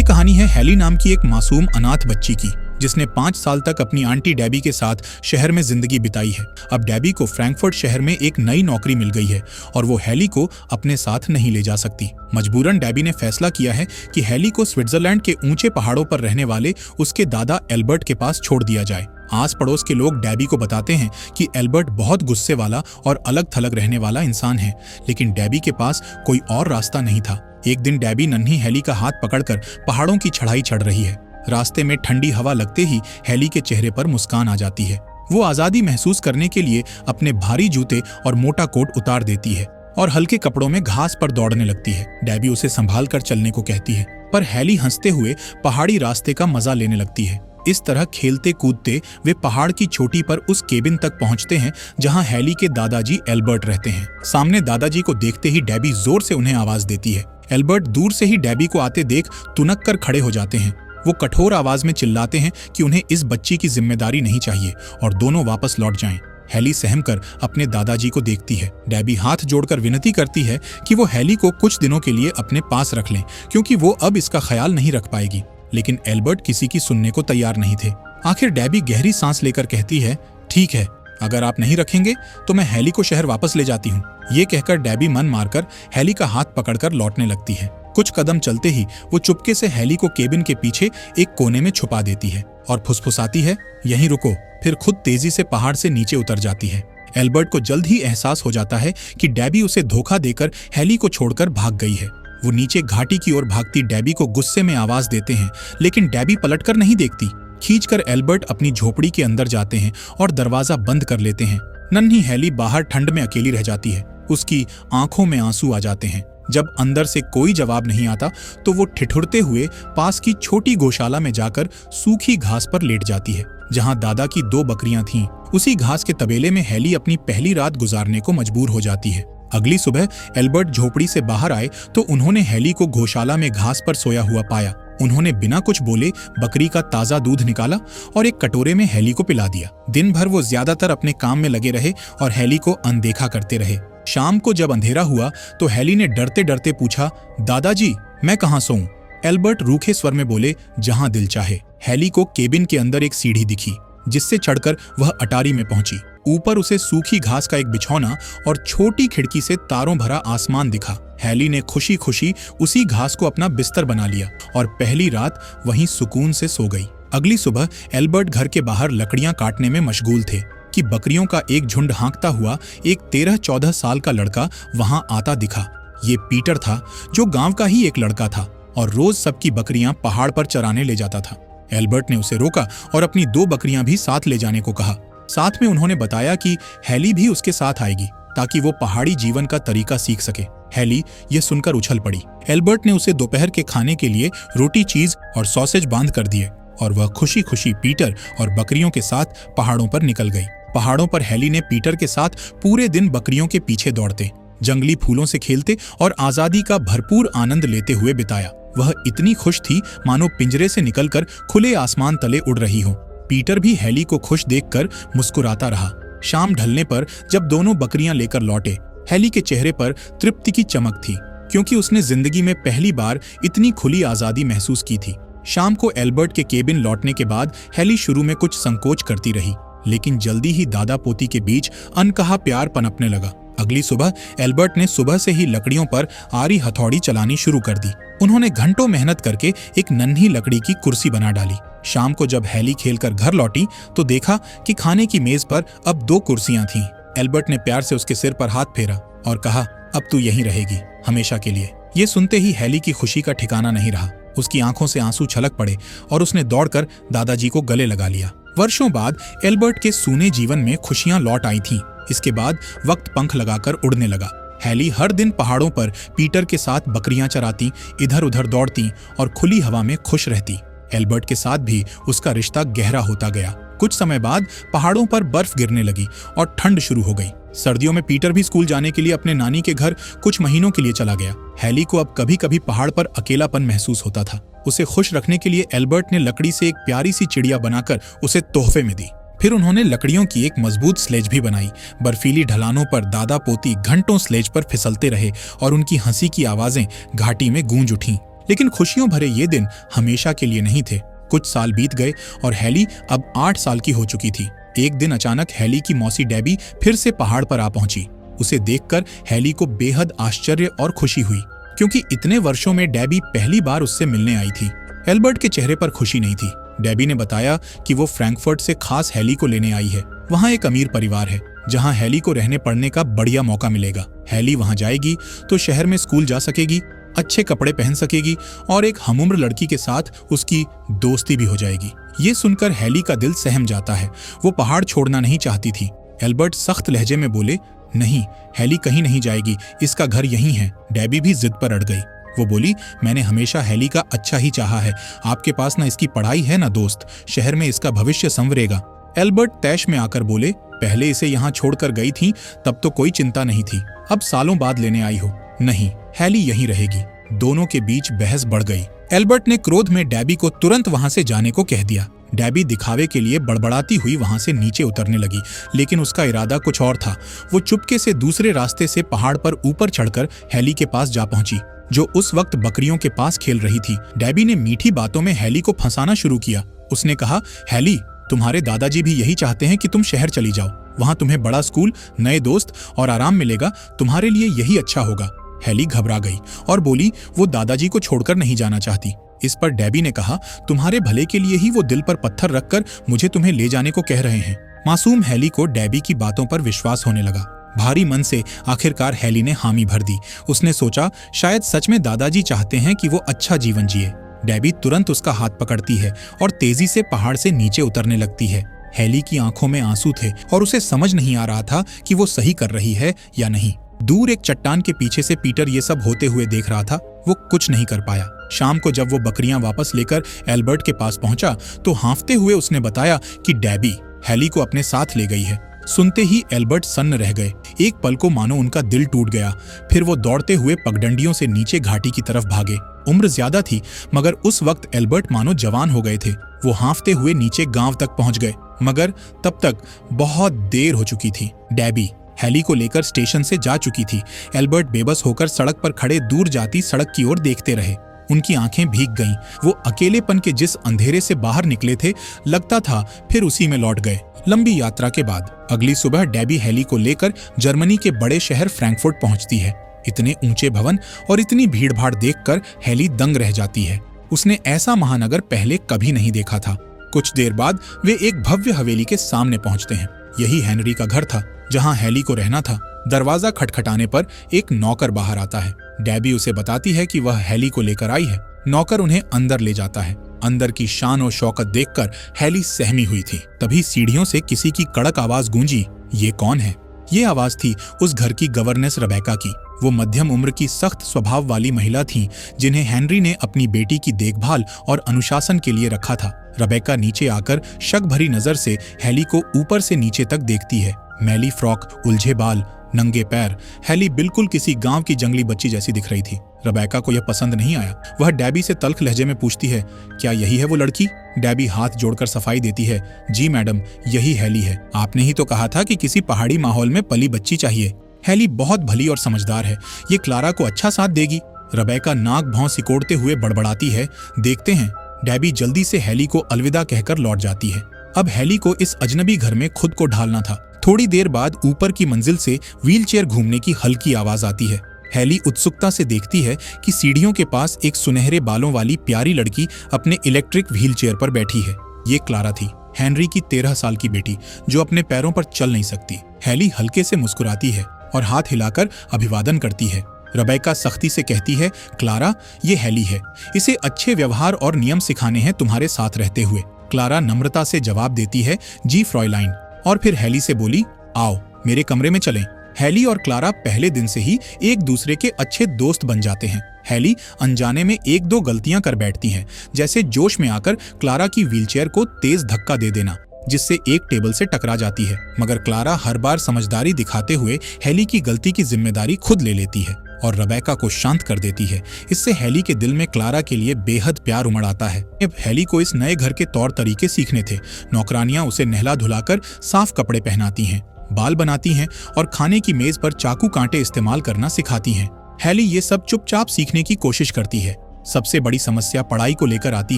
ये कहानी है हैली नाम की एक मासूम अनाथ बच्ची की, जिसने 5 साल तक अपनी आंटी डेबी के साथ शहर में जिंदगी बिताई है। अब डेबी को फ्रैंकफर्ट शहर में एक नई नौकरी मिल गई है और वो हैली को अपने साथ नहीं ले जा सकती। मजबूरन डेबी ने फैसला किया है कि हैली को स्विट्जरलैंड के ऊंचे पहाड़ों पर रहने वाले उसके दादा एल्बर्ट के पास छोड़ दिया जाए। आस पड़ोस के लोग डेबी को बताते हैं कि एल्बर्ट बहुत गुस्से वाला और अलग थलग रहने वाला इंसान है, लेकिन डेबी के पास कोई और रास्ता नहीं था। एक दिन डेबी नन्ही हैली का हाथ पकड़कर पहाड़ों की चढ़ाई चढ़ रही है। रास्ते में ठंडी हवा लगते ही हैली के चेहरे पर मुस्कान आ जाती है। वो आजादी महसूस करने के लिए अपने भारी जूते और मोटा कोट उतार देती है और हल्के कपड़ों में घास पर दौड़ने लगती है। डेबी उसे संभाल कर चलने को कहती है, पर हैली हंसते हुए पहाड़ी रास्ते का मजा लेने लगती है। इस तरह खेलते कूदते वे पहाड़ की चोटी पर उस केबिन तक पहुंचते हैं जहां हैली के दादाजी एल्बर्ट रहते हैं। सामने दादाजी को देखते ही डेबी जोर से उन्हें आवाज देती है। एल्बर्ट दूर से ही डेबी को आते देख तुनक कर खड़े हो जाते हैं। वो कठोर आवाज में चिल्लाते हैं कि उन्हें इस बच्ची की जिम्मेदारी नहीं चाहिए और दोनों वापस लौट जाएं। हैली सहम कर अपने दादाजी को देखती है। डेबी हाथ जोड़कर विनती करती है कि वो हैली को कुछ दिनों के लिए अपने पास रख लें, क्योंकि वो अब इसका ख्याल नहीं रख पाएगी। लेकिन एल्बर्ट किसी की सुनने को तैयार नहीं थे। आखिर डेबी गहरी सांस लेकर कहती है, ठीक है, अगर आप नहीं रखेंगे तो मैं हैली को शहर वापस ले जाती हूँ। ये कहकर डेबी मन मारकर हैली का हाथ पकड़कर लौटने लगती है। कुछ कदम चलते ही वो चुपके से हैली को केबिन के पीछे एक कोने में छुपा देती है और फुसफुसाती है, यहीं रुको। फिर खुद तेजी से पहाड़ से नीचे उतर जाती है। एल्बर्ट को जल्द ही एहसास हो जाता है कि डेबी उसे धोखा देकर हैली को छोड़कर भाग गई है। वो नीचे घाटी की ओर भागती डेबी को गुस्से में आवाज देते हैं, लेकिन डेबी पलटकर नहीं देखती। खींचकर एल्बर्ट अपनी झोपड़ी के अंदर जाते हैं और दरवाजा बंद कर लेते हैं। नन्ही हैली बाहर ठंड में अकेली रह जाती है। उसकी आंखों में आंसू आ जाते हैं। जब अंदर से कोई जवाब नहीं आता तो वो ठिठुरते हुए पास की छोटी गौशाला में जाकर सूखी घास पर लेट जाती है, जहां दादा की 2 बकरियां थीं। उसी घास के तबेले में हैली अपनी पहली रात गुजारने को मजबूर हो जाती है। अगली सुबह एल्बर्ट झोपड़ी से बाहर आए तो उन्होंने हैली को गौशाला में घास पर सोया हुआ पाया। उन्होंने बिना कुछ बोले बकरी का ताजा दूध निकाला और एक कटोरे में हैली को पिला दिया। दिन भर वो ज्यादातर अपने काम में लगे रहे और हैली को अनदेखा करते रहे। शाम को जब अंधेरा हुआ तो हैली ने डरते डरते पूछा, दादाजी, मैं कहाँ सोऊं? एल्बर्ट रूखे स्वर में बोले, जहां दिल चाहे। हैली को केबिन के अंदर एक सीढ़ी दिखी, जिससे चढ़कर वह अटारी में पहुंची। ऊपर उसे सूखी घास का एक बिछौना और छोटी खिड़की से तारों भरा आसमान दिखा। हैली ने खुशी खुशी उसी घास को अपना बिस्तर बना लिया और पहली रात वहीं सुकून से सो गई। अगली सुबह एल्बर्ट घर के बाहर लकड़ियां काटने में मशगूल थे कि बकरियों का एक झुंड हाँकता हुआ एक 13-14 साल का लड़का वहां आता दिखा। ये पीटर था, जो गांव का ही एक लड़का था और रोज सबकी बकरियां पहाड़ पर चराने ले जाता था। एल्बर्ट ने उसे रोका और अपनी 2 बकरियां भी साथ ले जाने को कहा। साथ में उन्होंने बताया कि हैली भी उसके साथ आएगी ताकि वो पहाड़ी जीवन का तरीका सीख सके। हैली ये सुनकर उछल पड़ी। एल्बर्ट ने उसे दोपहर के खाने के लिए रोटी, चीज और सॉसेज बांध कर दिए और वह खुशी खुशी पीटर और बकरियों के साथ पहाड़ों पर निकल गई। पहाड़ों पर हैली ने पीटर के साथ पूरे दिन बकरियों के पीछे दौड़ते, जंगली फूलों से खेलते और आजादी का भरपूर आनंद लेते हुए बिताया। वह इतनी खुश थी मानो पिंजरे से निकलकर खुले आसमान तले उड़ रही हो। पीटर भी हैली को खुश देखकर मुस्कुराता रहा। शाम ढलने पर जब दोनों बकरियां लेकर लौटे, हैली के चेहरे पर तृप्ति की चमक थी, क्योंकि उसने जिंदगी में पहली बार इतनी खुली आजादी महसूस की थी। शाम को एल्बर्ट के केबिन लौटने के बाद हैली शुरू में कुछ संकोच करती रही, लेकिन जल्दी ही दादा पोती के बीच अनकहा प्यार पनपने लगा। अगली सुबह एल्बर्ट ने सुबह से ही लकड़ियों पर आरी हथौड़ी चलानी शुरू कर दी। उन्होंने घंटों मेहनत करके एक नन्ही लकड़ी की कुर्सी बना डाली। शाम को जब हैली खेलकर घर लौटी तो देखा कि खाने की मेज पर अब 2 कुर्सियां थीं। एल्बर्ट ने प्यार से उसके सिर पर हाथ फेरा और कहा, अब तू यहीं रहेगी हमेशा के लिए। ये सुनते ही हैली की खुशी का ठिकाना नहीं रहा। उसकी आंखों से आंसू छलक पड़े और उसने दौड़कर दादाजी को गले लगा लिया। वर्षों बाद एल्बर्ट के सूने जीवन में खुशियां लौट आई थीं। इसके बाद वक्त पंख लगाकर उड़ने लगा। हैली हर दिन पहाड़ों पर पीटर के साथ बकरियां चराती, इधर उधर दौड़ती और खुली हवा में खुश रहती। एल्बर्ट के साथ भी उसका रिश्ता गहरा होता गया। कुछ समय बाद पहाड़ों पर बर्फ गिरने लगी और ठंड शुरू हो गई। सर्दियों में पीटर भी स्कूल जाने के लिए अपने नानी के घर कुछ महीनों के लिए चला गया। हैली को अब कभी कभी पहाड़ पर अकेलापन महसूस होता था। उसे खुश रखने के लिए एल्बर्ट ने लकड़ी से एक प्यारी सी चिड़िया बनाकर उसे तोहफे में दी। फिर उन्होंने लकड़ियों की एक मजबूत स्लेज भी बनाई। बर्फीली ढलानों पर दादा पोती घंटों स्लेज पर फिसलते रहे और उनकी हंसी की आवाजें घाटी में गूंज उठीं। लेकिन खुशियों भरे ये दिन हमेशा के लिए नहीं थे। कुछ साल बीत गए और हेली अब 8 साल की हो चुकी थी। एक दिन अचानक हेली की मौसी डेबी फिर से पहाड़ पर आ पहुंची। उसे देखकर हेली को बेहद आश्चर्य और खुशी हुई, क्योंकि इतने वर्षों में डेबी पहली बार उससे मिलने आई थी। एल्बर्ट के चेहरे पर खुशी नहीं थी। डेबी ने बताया कि वो फ्रैंकफर्ट से खास हेली को लेने आई है। वहाँ एक अमीर परिवार है जहाँ हेली को रहने पढ़ने का बढ़िया मौका मिलेगा। हेली वहाँ जाएगी तो शहर में स्कूल जा सकेगी, अच्छे कपड़े पहन सकेगी और एक हमउम्र लड़की के साथ उसकी दोस्ती भी हो जाएगी। ये सुनकर हेली का दिल सहम जाता है। वो पहाड़ छोड़ना नहीं चाहती थी। एल्बर्ट सख्त लहजे में बोले, नहीं, हेली कहीं नहीं जाएगी, इसका घर यहीं है। डेबी भी जिद पर अड़ गई। वो बोली, मैंने हमेशा हेली का अच्छा ही चाहा है। आपके पास ना इसकी पढ़ाई है ना दोस्त, शहर में इसका भविष्य संवरेगा। एल्बर्ट तैश में आकर बोले, पहले इसे यहाँ छोड़कर गई थी तब तो कोई चिंता नहीं थी, अब सालों बाद लेने आई हो। नहीं, हेली यहीं रहेगी। दोनों के बीच बहस बढ़ गई। एल्बर्ट ने क्रोध में डेबी को तुरंत वहां से जाने को कह दिया। डेबी दिखावे के लिए बड़बड़ाती हुई वहां से नीचे उतरने लगी, लेकिन उसका इरादा कुछ और था। वो चुपके से दूसरे रास्ते से पहाड़ पर ऊपर चढ़कर हेली के पास जा पहुंची, जो उस वक्त बकरियों के पास खेल रही थी। डेबी ने मीठी बातों में हेली को फंसाना शुरू किया। उसने कहा, हेली, तुम्हारे दादाजी भी यही चाहते हैं कि तुम शहर चली जाओ। वहां तुम्हें बड़ा स्कूल, नए दोस्त और आराम मिलेगा। तुम्हारे लिए यही अच्छा होगा। हेली घबरा गई और बोली, वो दादाजी को छोड़कर नहीं जाना चाहती। इस पर डेबी ने कहा, तुम्हारे भले के लिए ही वो दिल पर पत्थर रखकर मुझे तुम्हें ले जाने को कह रहे हैं। मासूम हेली को डेबी की बातों पर विश्वास होने लगा। भारी मन से आखिरकार हेली ने हामी भर दी। उसने सोचा, शायद सच में दादाजी चाहते हैं कि वो अच्छा जीवन जिए। डेबी तुरंत उसका हाथ पकड़ती है और तेजी से पहाड़ से नीचे उतरने लगती है। हेली की आंखों में आंसू थे और उसे समझ नहीं आ रहा था कि वो सही कर रही है या नहीं। दूर एक चट्टान के पीछे से पीटर ये सब होते हुए देख रहा था। वो कुछ नहीं कर पाया। शाम को जब वो बकरियां वापस लेकर एल्बर्ट के पास पहुंचा तो हांफते हुए उसने बताया कि डेबी हेली को अपने साथ ले गई है। सुनते ही एल्बर्ट सन्न रह गए। एक पल को मानो उनका दिल टूट गया। फिर वो दौड़ते हुए पगडंडियों से नीचे घाटी की तरफ भागे। उम्र ज्यादा थी, मगर उस वक्त एल्बर्ट मानो जवान हो गए थे। वो हांफते हुए नीचे गांव तक पहुंच गए, मगर तब तक बहुत देर हो चुकी थी। डेबी हेली को लेकर स्टेशन से जा चुकी थी। एल्बर्ट बेबस होकर सड़क पर खड़े दूर जाती सड़क की ओर देखते रहे। उनकी आंखें भीग गईं। वो अकेलेपन के जिस अंधेरे से बाहर निकले थे, लगता था फिर उसी में लौट गए। लंबी यात्रा के बाद अगली सुबह डेबी हेली को लेकर जर्मनी के बड़े शहर फ्रैंकफर्ट पहुंचती है। इतने ऊंचे भवन और इतनी भीड़-भाड़ देखकर हेली दंग रह जाती है। उसने ऐसा महानगर पहले कभी नहीं देखा था। कुछ देर बाद वे एक भव्य हवेली के सामने पहुंचते हैं। यही हेनरी का घर था, जहां हेली को रहना था। दरवाजा खटखटाने पर एक नौकर बाहर आता है। डेबी उसे बताती है कि वह हेली को लेकर आई है। नौकर उन्हें अंदर ले जाता है। अंदर की शान और शौकत देखकर हेली सहमी हुई थी। तभी सीढ़ियों से किसी की कड़क आवाज गूंजी, ये कौन है? ये आवाज थी उस घर की गवर्नेस रबेका की। वो मध्यम उम्र की सख्त स्वभाव वाली महिला थीं, जिन्हें हेनरी ने अपनी बेटी की देखभाल और अनुशासन के लिए रखा था। रबेका नीचे आकर शक भरी नजर से हेली को ऊपर से नीचे तक देखती है। मैली फ्रॉक, उलझे बाल, नंगे पैर। हेली बिल्कुल किसी गांव की जंगली बच्ची जैसी दिख रही थी। रबेका को यह पसंद नहीं आया। वह डेबी से तल्ख लहजे में पूछती है, क्या यही है वो लड़की? डेबी हाथ जोड़कर सफाई देती है, जी मैडम, यही हेली है। आपने ही तो कहा था कि किसी पहाड़ी माहौल में पली बच्ची चाहिए। हेली बहुत भली और समझदार है, ये क्लारा को अच्छा साथ देगी। रबेका नाक भौं सिकोड़ते हुए बड़बड़ाती है। देखते हैं। डेबी जल्दी से हेली को अलविदा कहकर लौट जाती है। अब हेली को इस अजनबी घर में खुद को ढालना था। थोड़ी देर बाद ऊपर की मंजिल से व्हीलचेयर घूमने की हल्की आवाज आती है। हेली उत्सुकता से देखती है कि सीढ़ियों के पास एक सुनहरे बालों वाली प्यारी लड़की अपने इलेक्ट्रिक व्हीलचेयर पर बैठी है। ये क्लारा थी, हेनरी की 13 साल की बेटी, जो अपने पैरों पर चल नहीं सकती। हेली हल्के से मुस्कुराती है और हाथ हिलाकर अभिवादन करती है। रबेका सख्ती से कहती है, क्लारा, ये हेली है। इसे अच्छे व्यवहार और नियम सिखाने हैं तुम्हारे साथ रहते हुए। क्लारा नम्रता से जवाब देती है, जी फ्रॉयलाइन, और फिर हेली से बोली, आओ मेरे कमरे में चलें। हेली और क्लारा पहले दिन से ही एक दूसरे के अच्छे दोस्त बन जाते हैं। हेली अनजाने में एक दो गलतियां कर बैठती हैं, जैसे जोश में आकर क्लारा की व्हीलचेयर को तेज धक्का दे देना, जिससे एक टेबल से टकरा जाती है। मगर क्लारा हर बार समझदारी दिखाते हुए हेली की गलती की जिम्मेदारी खुद ले लेती है और रबेका को शांत कर देती है। इससे हेली के दिल में क्लारा के लिए बेहद प्यार उमड़ आता है। अब हेली को इस नए घर के तौर तरीके सीखने थे। नौकरानियां उसे नहला धुलाकर साफ कपड़े पहनाती हैं, बाल बनाती हैं और खाने की मेज पर चाकू कांटे इस्तेमाल करना सिखाती हैं। हेली ये सब चुपचाप सीखने की कोशिश करती है। सबसे बड़ी समस्या पढ़ाई को लेकर आती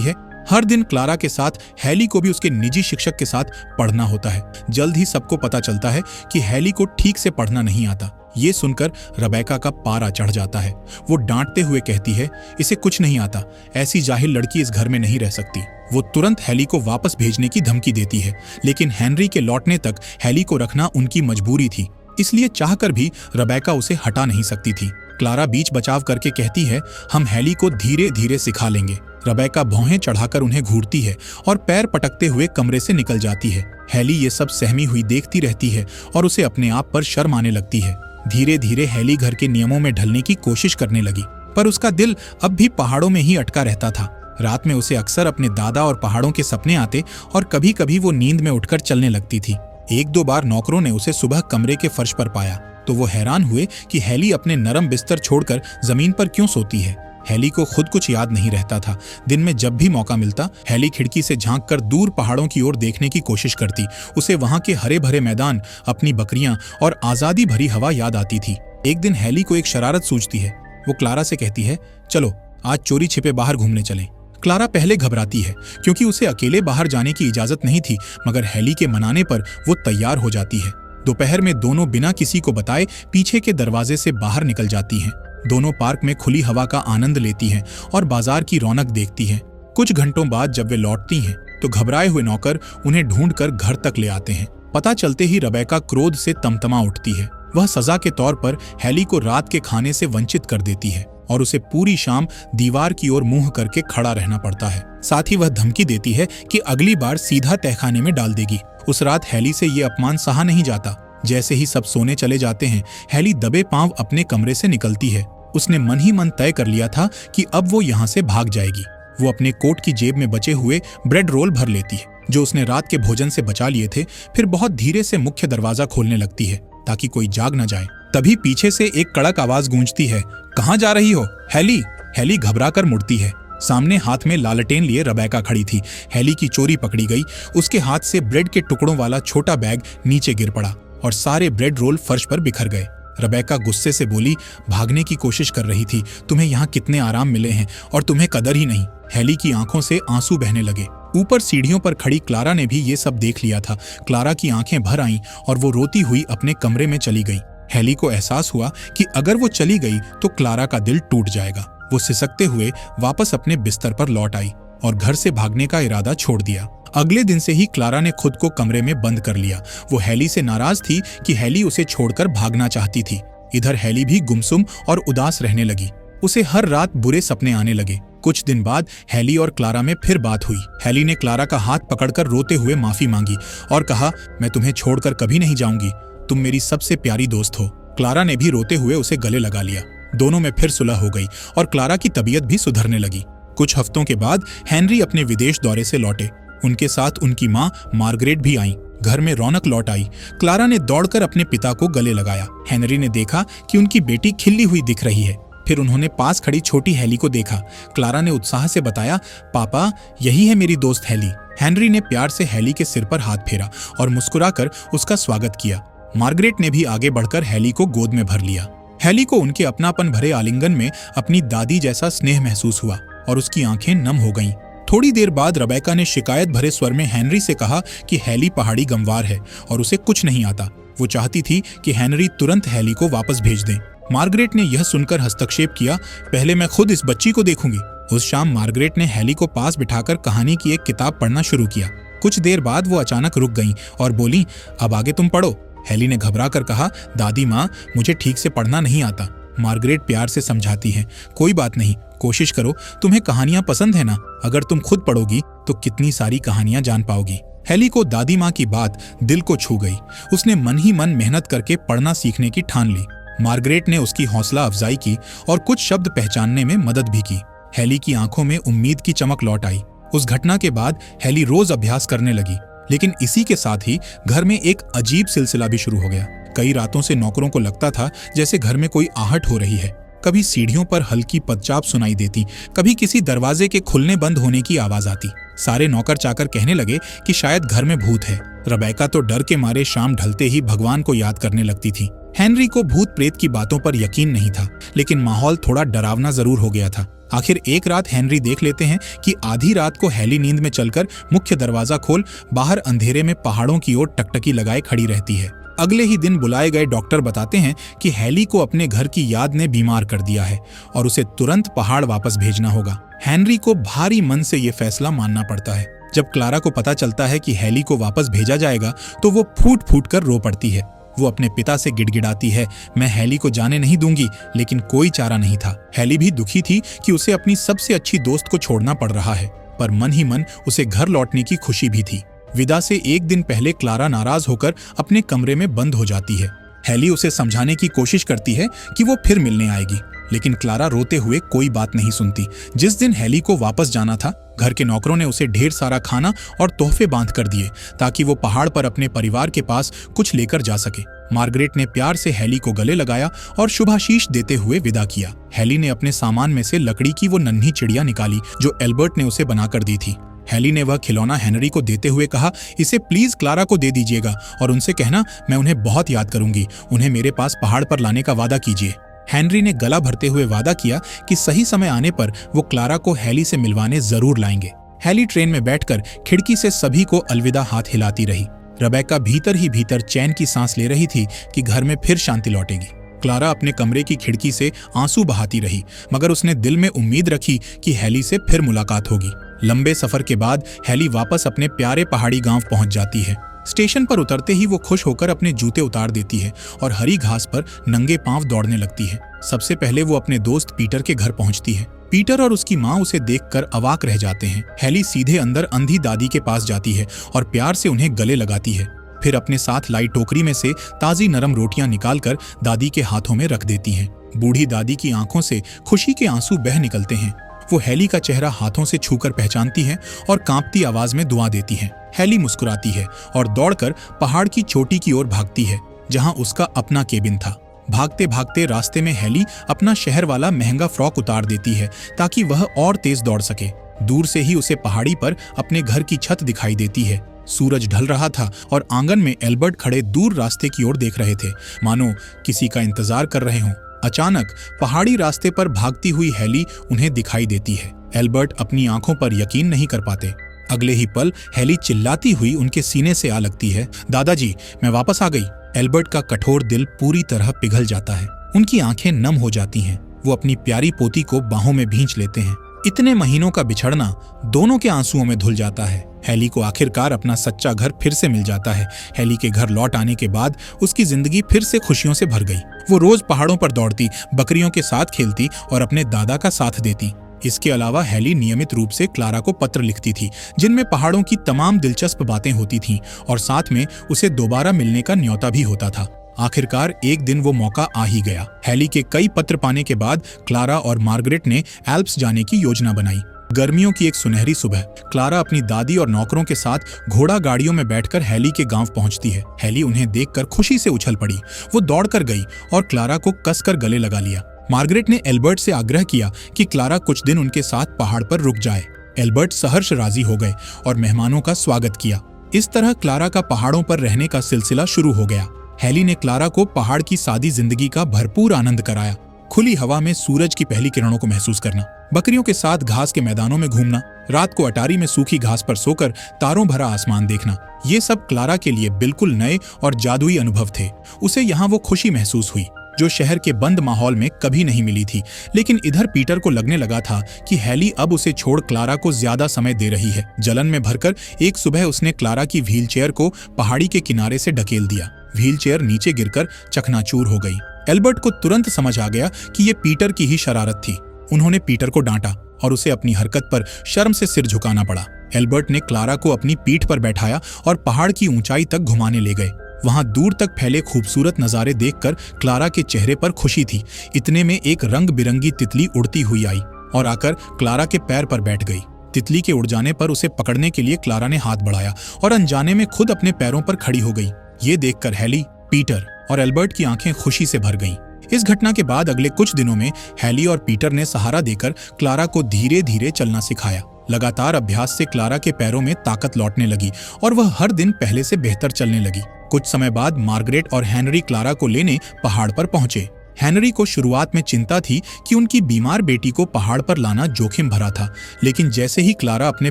है। हर दिन क्लारा के साथ हैली को भी उसके निजी शिक्षक के साथ पढ़ना होता है। जल्द ही सबको पता चलता है कि हैली को ठीक से पढ़ना नहीं आता। ये सुनकर रेबेका का पारा चढ़ जाता है। वो डांटते हुए कहती है, इसे कुछ नहीं आता, ऐसी जाहिल लड़की इस घर में नहीं रह सकती। वो तुरंत हैली को वापस भेजने की धमकी देती है, लेकिन हेनरी के लौटने तक हैली को रखना उनकी मजबूरी थी, इसलिए चाहकर भी रेबेका उसे हटा नहीं सकती थी। क्लारा बीच बचाव करके कहती है, हम हैली को धीरे धीरे सिखा लेंगे। रेबेका भौहें चढ़ाकर उन्हें घूरती है और पैर पटकते हुए कमरे से निकल जाती है। हैली ये सब सहमी हुई देखती रहती है और उसे अपने आप पर शर्म आने लगती है। धीरे धीरे हैली घर के नियमों में ढलने की कोशिश करने लगी, पर उसका दिल अब भी पहाड़ों में ही अटका रहता था। रात में उसे अक्सर अपने दादा और पहाड़ों के सपने आते और कभी कभी वो नींद में उठकर चलने लगती थी। एक दो बार नौकरों ने उसे सुबह कमरे के फर्श पर पाया तो वो हैरान हुए कि हैली अपने नरम बिस्तर छोड़कर जमीन पर क्यों सोती है। हैली को खुद कुछ याद नहीं रहता था। दिन में जब भी मौका मिलता, हैली खिड़की से झांककर दूर पहाड़ों की ओर देखने की कोशिश करती। उसे वहां के हरे भरे मैदान, अपनी बकरियां और आजादी भरी हवा याद आती थी। एक दिन हैली को एक शरारत सूझती है। वो क्लारा से कहती है, चलो आज चोरी छिपे बाहर घूमने चलें। क्लारा पहले घबराती है क्योंकि उसे अकेले बाहर जाने की इजाजत नहीं थी, मगर हैली के मनाने पर वो तैयार हो जाती है। दोपहर में दोनों बिना किसी को बताए पीछे के दरवाजे से बाहर निकल जाती हैं। दोनों पार्क में खुली हवा का आनंद लेती हैं और बाजार की रौनक देखती हैं। कुछ घंटों बाद जब वे लौटती हैं तो घबराए हुए नौकर उन्हें ढूंढकर घर तक ले आते हैं। पता चलते ही रेबेका क्रोध से तमतमा उठती है। वह सजा के तौर पर हैली को रात के खाने से वंचित कर देती है और उसे पूरी शाम दीवार की ओर मुंह करके खड़ा रहना पड़ता है। साथ ही वह धमकी देती है कि अगली बार सीधा तहखाने में डाल देगी। उस रात हैली से ये अपमान सहा नहीं जाता। जैसे ही सब सोने चले जाते हैं, हैली दबे पांव अपने कमरे से निकलती है। उसने मन ही मन तय कर लिया था कि अब वो यहाँ से भाग जाएगी। वो अपने कोट की जेब में बचे हुए ब्रेड रोल भर लेती है जो उसने रात के भोजन से बचा लिए थे। फिर बहुत धीरे से मुख्य दरवाजा खोलने लगती है ताकि कोई जाग न जाए। तभी पीछे से एक कड़क आवाज गूंजती है, कहाँ जा रही हो हैली? हैली घबराकर मुड़ती है। सामने हाथ में लालटेन लिए रेबेका खड़ी थी। हैली की चोरी पकड़ी गई। उसके हाथ से ब्रेड के टुकड़ों वाला छोटा बैग नीचे गिर पड़ा और सारे ब्रेड रोल फर्श पर बिखर गए। रेबेका गुस्से से बोली, भागने की कोशिश कर रही थी, तुम्हें यहाँ कितने आराम मिले हैं और तुम्हें कदर ही नहीं। हैली की आंखों से आंसू बहने लगे। ऊपर सीढ़ियों पर खड़ी क्लारा ने भी ये सब देख लिया था। क्लारा की आंखें भर आईं और वो रोती हुई अपने कमरे में चली गई। हैली को एहसास हुआ कि अगर वो चली गई तो क्लारा का दिल टूट जाएगा। वो सिसकते हुए वापस अपने बिस्तर पर लौट आई और घर से भागने का इरादा छोड़ दिया। अगले दिन से ही क्लारा ने खुद को कमरे में बंद कर लिया। वो हैली से नाराज थी कि हैली उसे छोड़कर भागना चाहती थी। इधर हैली भी गुमसुम और उदास रहने लगी। उसे हर रात बुरे सपने आने लगे। कुछ दिन बाद हैली और क्लारा में फिर बात हुई। हैली ने क्लारा का हाथ पकड़कर रोते हुए माफी मांगी और कहा, मैं तुम्हें छोड़कर कभी नहीं जाऊंगी, तुम मेरी सबसे प्यारी दोस्त हो। क्लारा ने भी रोते हुए उसे गले लगा लिया। दोनों में फिर सुलह हो गई और क्लारा की तबीयत भी सुधरने लगी। कुछ हफ्तों के बाद हेनरी अपने विदेश दौरे से लौटे। उनके साथ उनकी माँ मार्गरेट भी आईं। घर में रौनक लौट आई। क्लारा ने दौड़कर अपने पिता को गले लगाया। हेनरी ने देखा कि उनकी बेटी खिली हुई दिख रही है। फिर उन्होंने पास खड़ी छोटी हैली को देखा। क्लारा ने उत्साह से बताया, पापा यही है मेरी दोस्त हैली। हेनरी ने प्यार से हैली के सिर पर हाथ फेरा और मुस्कुराकर उसका स्वागत किया। मार्गरेट ने भी आगे बढ़कर हैली को गोद में भर लिया। हैली को उनके अपनापन भरे आलिंगन में अपनी दादी जैसा स्नेह महसूस हुआ और उसकी आंखें नम हो गईं। थोड़ी देर बाद रेबेका ने शिकायत भरे स्वर में हेनरी से कहा कि हैली पहाड़ी गंवार है और उसे कुछ नहीं आता। वो चाहती थी कि हेनरी तुरंत हैली को वापस भेज दें। मार्गरेट ने यह सुनकर हस्तक्षेप किया, पहले मैं खुद इस बच्ची को देखूंगी। उस शाम मार्गरेट ने हैली को पास बिठाकर कहानी की एक किताब पढ़ना शुरू किया। कुछ देर बाद वो अचानक रुक गईं और बोली, अब आगे तुम पढ़ो। हैली ने घबरा कर कहा, दादी माँ मुझे ठीक से पढ़ना नहीं आता। मार्गरेट प्यार से समझाती है, कोई बात नहीं, कोशिश करो, तुम्हें कहानियां पसंद है ना, अगर तुम खुद पढ़ोगी तो कितनी सारी कहानियां जान पाओगी। हैली को दादी माँ की बात दिल को छू गई। उसने मन ही मन मेहनत करके पढ़ना सीखने की ठान ली। मार्गरेट ने उसकी हौसला अफजाई की और कुछ शब्द पहचानने में मदद भी की। हैली की आंखों में उम्मीद की चमक लौट आई। उस घटना के बाद हैली रोज अभ्यास करने लगी, लेकिन इसी के साथ ही घर में एक अजीब सिलसिला भी शुरू हो गया। कई रातों से नौकरों को लगता था जैसे घर में कोई आहट हो रही है। कभी सीढ़ियों पर हल्की पदचाप सुनाई देती, कभी किसी दरवाजे के खुलने बंद होने की आवाज आती। सारे नौकर चाकर कहने लगे कि शायद घर में भूत है। रेबेका तो डर के मारे शाम ढलते ही भगवान को याद करने लगती थी। हेनरी को भूत प्रेत की बातों पर यकीन नहीं था, लेकिन माहौल थोड़ा डरावना जरूर हो गया था। आखिर एक रात हेनरी देख लेते हैं कि आधी रात को हेली नींद में चलकर मुख्य दरवाजा खोल बाहर अंधेरे में पहाड़ों की ओर टकटकी लगाए खड़ी रहती है। अगले ही दिन बुलाए गए डॉक्टर बताते हैं कि हेली को अपने घर की याद ने बीमार कर दिया है और उसे तुरंत पहाड़ वापस भेजना होगा। हेनरी को भारी मन से ये फैसला मानना पड़ता है। जब क्लारा को पता चलता है कि हेली को वापस भेजा जाएगा तो वो फूट फूट कर रो पड़ती है। वो अपने पिता से गिड़गिड़ाती है, मैं हेली को जाने नहीं दूंगी, लेकिन कोई चारा नहीं था। हेली भी दुखी थी कि उसे अपनी सबसे अच्छी दोस्त को छोड़ना पड़ रहा है, पर मन ही मन उसे घर लौटने की खुशी भी थी। विदा से एक दिन पहले क्लारा नाराज होकर अपने कमरे में बंद हो जाती है। हेली उसे समझाने की कोशिश करती है कि वो फिर मिलने आएगी, लेकिन क्लारा रोते हुए कोई बात नहीं सुनती। जिस दिन हेली को वापस जाना था, घर के नौकरों ने उसे ढेर सारा खाना और तोहफे बांध कर दिए ताकि वो पहाड़ पर अपने परिवार के पास कुछ लेकर जा सके। मार्गरेट ने प्यार से हेली को गले लगाया और शुभाशीष देते हुए विदा किया। हेली ने अपने सामान में से लकड़ी की वो नन्ही चिड़िया निकाली जो एल्बर्ट ने उसे बनाकर दी थी। हेली ने वह खिलौना हेनरी को देते हुए कहा, इसे प्लीज क्लारा को दे दीजिएगा और उनसे कहना मैं उन्हें बहुत याद करूंगी, उन्हें मेरे पास पहाड़ पर लाने का वादा कीजिए। हेनरी ने गला भरते हुए वादा किया कि सही समय आने पर वो क्लारा को हेली से मिलवाने जरूर लाएंगे। हेली ट्रेन में बैठकर खिड़की से सभी को अलविदा हाथ हिलाती रही। रेबेका भीतर ही भीतर चैन की सांस ले रही थी कि घर में फिर शांति लौटेगी। क्लारा अपने कमरे की खिड़की से आंसू बहाती रही, मगर उसने दिल में उम्मीद रखी कि हेली से फिर मुलाकात होगी। लंबे सफर के बाद हेली वापस अपने प्यारे पहाड़ी गांव पहुंच जाती है। स्टेशन पर उतरते ही वो खुश होकर अपने जूते उतार देती है और हरी घास पर नंगे पांव दौड़ने लगती है। सबसे पहले वो अपने दोस्त पीटर के घर पहुंचती है। पीटर और उसकी माँ उसे देखकर अवाक रह जाते हैं। हेली सीधे अंदर अंधी दादी के पास जाती है और प्यार से उन्हें गले लगाती है। फिर अपने साथ लाई टोकरी में से ताजी नरम रोटियां निकालकर दादी के हाथों में रख देती हैं। बूढ़ी दादी की आंखों से खुशी के आंसू बह निकलते हैं। वो हेली का चेहरा हाथों से छूकर पहचानती है और कांपती आवाज में दुआ देती है। हेली मुस्कुराती है और दौड़कर पहाड़ की चोटी की ओर भागती है, जहां उसका अपना केबिन था। भागते भागते रास्ते में हेली अपना शहर वाला महंगा फ्रॉक उतार देती है ताकि वह और तेज दौड़ सके। दूर से ही उसे पहाड़ी पर अपने घर की छत दिखाई देती है। सूरज ढल रहा था और आंगन में एल्बर्ट खड़े दूर रास्ते की ओर देख रहे थे, मानो किसी का इंतजार कर रहे हों। अचानक पहाड़ी रास्ते पर भागती हुई हेली उन्हें दिखाई देती है। एल्बर्ट अपनी आंखों पर यकीन नहीं कर पाते। अगले ही पल हेली चिल्लाती हुई उनके सीने से आ लगती है, दादाजी मैं वापस आ गई। एल्बर्ट का कठोर दिल पूरी तरह पिघल जाता है। उनकी आंखें नम हो जाती हैं। वो अपनी प्यारी पोती को बाहों में भींच लेते हैं। इतने महीनों का बिछड़ना दोनों के आंसुओं में धुल जाता है। हेली को आखिरकार अपना सच्चा घर फिर से मिल जाता है। हेली के घर लौट आने के बाद उसकी जिंदगी फिर से खुशियों से भर गई। वो रोज पहाड़ों पर दौड़ती, बकरियों के साथ खेलती और अपने दादा का साथ देती। इसके अलावा हेली नियमित रूप से क्लारा को पत्र लिखती थी, जिनमें पहाड़ों की तमाम दिलचस्प बातें होती थीं और साथ में उसे दोबारा मिलने का न्योता भी होता था। आखिरकार एक दिन वो मौका आ ही गया। हेली के कई पत्र पाने के बाद क्लारा और मार्गरेट ने एल्प्स जाने की योजना बनाई। गर्मियों की एक सुनहरी सुबह क्लारा अपनी दादी और नौकरों के साथ घोड़ा गाड़ियों में बैठकर हेली के गांव पहुंचती है। हेली उन्हें देखकर खुशी से उछल पड़ी। वो दौड़कर गई और क्लारा को कसकर गले लगा लिया। मार्गरेट ने एल्बर्ट से आग्रह किया कि क्लारा कुछ दिन उनके साथ पहाड़ पर रुक जाए। एल्बर्ट सहर्ष राजी हो गए और मेहमानों का स्वागत किया। इस तरह क्लारा का पहाड़ों पर रहने का सिलसिला शुरू हो गया। हेली ने क्लारा को पहाड़ की सादी जिंदगी का भरपूर आनंद कराया। खुली हवा में सूरज की पहली किरणों को महसूस करना, बकरियों के साथ घास के मैदानों में घूमना, रात को अटारी में सूखी घास पर सोकर तारों भरा आसमान देखना, ये सब क्लारा के लिए बिल्कुल नए और जादुई अनुभव थे। उसे यहाँ वो खुशी महसूस हुई जो शहर के बंद माहौल में कभी नहीं मिली थी। लेकिन इधर पीटर को लगने लगा था कि हेली अब उसे छोड़ क्लारा को ज्यादा समय दे रही है। जलन में भरकर एक सुबह उसने क्लारा की व्हीलचेयर को पहाड़ी के किनारे से ढकेल दिया। व्हीलचेयर नीचे गिरकर चकनाचूर हो गई। एल्बर्ट को तुरंत समझ आ गया कि ये पीटर की ही शरारत थी। उन्होंने पीटर को डांटा और उसे अपनी हरकत पर शर्म से सिर झुकाना पड़ा। एल्बर्ट ने क्लारा को अपनी पीठ पर बैठाया और पहाड़ की ऊंचाई तक घुमाने ले गए। वहां दूर तक फैले खूबसूरत नजारे देखकर क्लारा के चेहरे पर खुशी थी। इतने में एक रंग बिरंगी तितली उड़ती हुई आई और आकर क्लारा के पैर पर बैठ गई। तितली के उड़ जाने पर उसे पकड़ने के लिए क्लारा ने हाथ बढ़ाया और अनजाने में खुद अपने पैरों पर खड़ी हो गई। ये देखकर हेली, पीटर और एल्बर्ट की आंखें खुशी से भर गईं। इस घटना के बाद अगले कुछ दिनों में हेली और पीटर ने सहारा देकर क्लारा को धीरे धीरे चलना सिखाया। लगातार अभ्यास से क्लारा के पैरों में ताकत लौटने लगी और वह हर दिन पहले से बेहतर चलने लगी। कुछ समय बाद मार्गरेट और हेनरी क्लारा को लेने पहाड़ पर पहुंचे। हेनरी को शुरुआत में चिंता थी कि उनकी बीमार बेटी को पहाड़ पर लाना जोखिम भरा था, लेकिन जैसे ही क्लारा अपने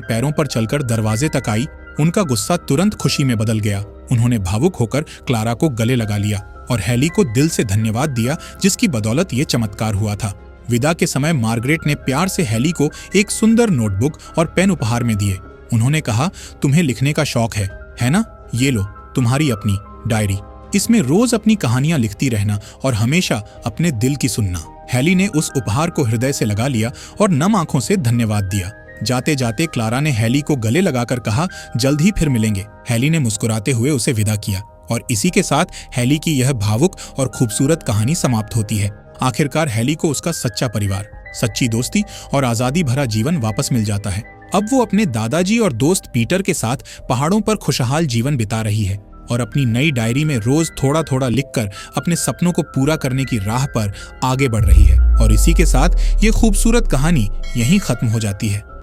पैरों पर चलकर दरवाजे तक आई, उनका गुस्सा तुरंत खुशी में बदल गया। उन्होंने भावुक होकर क्लारा को गले लगा लिया और हेली को दिल से धन्यवाद दिया, जिसकी बदौलत ये चमत्कार हुआ था। विदा के समय मार्गरेट ने प्यार से हेली को एक सुंदर नोटबुक और पेन उपहार में दिए। उन्होंने कहा, तुम्हें लिखने का शौक है ना? ये लो तुम्हारी अपनी डायरी। इसमें रोज अपनी कहानियां लिखती रहना और हमेशा अपने दिल की सुनना। हेली ने उस उपहार को हृदय से लगा लिया और नम आंखों से धन्यवाद दिया। जाते जाते क्लारा ने हेली को गले लगाकर कहा, जल्द ही फिर मिलेंगे। हेली ने मुस्कुराते हुए उसे विदा किया और इसी के साथ हेली की यह भावुक और खूबसूरत कहानी समाप्त होती है। आखिरकार हेली को उसका सच्चा परिवार, सच्ची दोस्ती और आजादी भरा जीवन वापस मिल जाता है। अब वो अपने दादाजी और दोस्त पीटर के साथ पहाड़ों पर खुशहाल जीवन बिता रही है और अपनी नई डायरी में रोज थोड़ा थोड़ा लिखकर अपने सपनों को पूरा करने की राह पर आगे बढ़ रही है। और इसी के साथ ये खूबसूरत कहानी यहीं खत्म हो जाती है।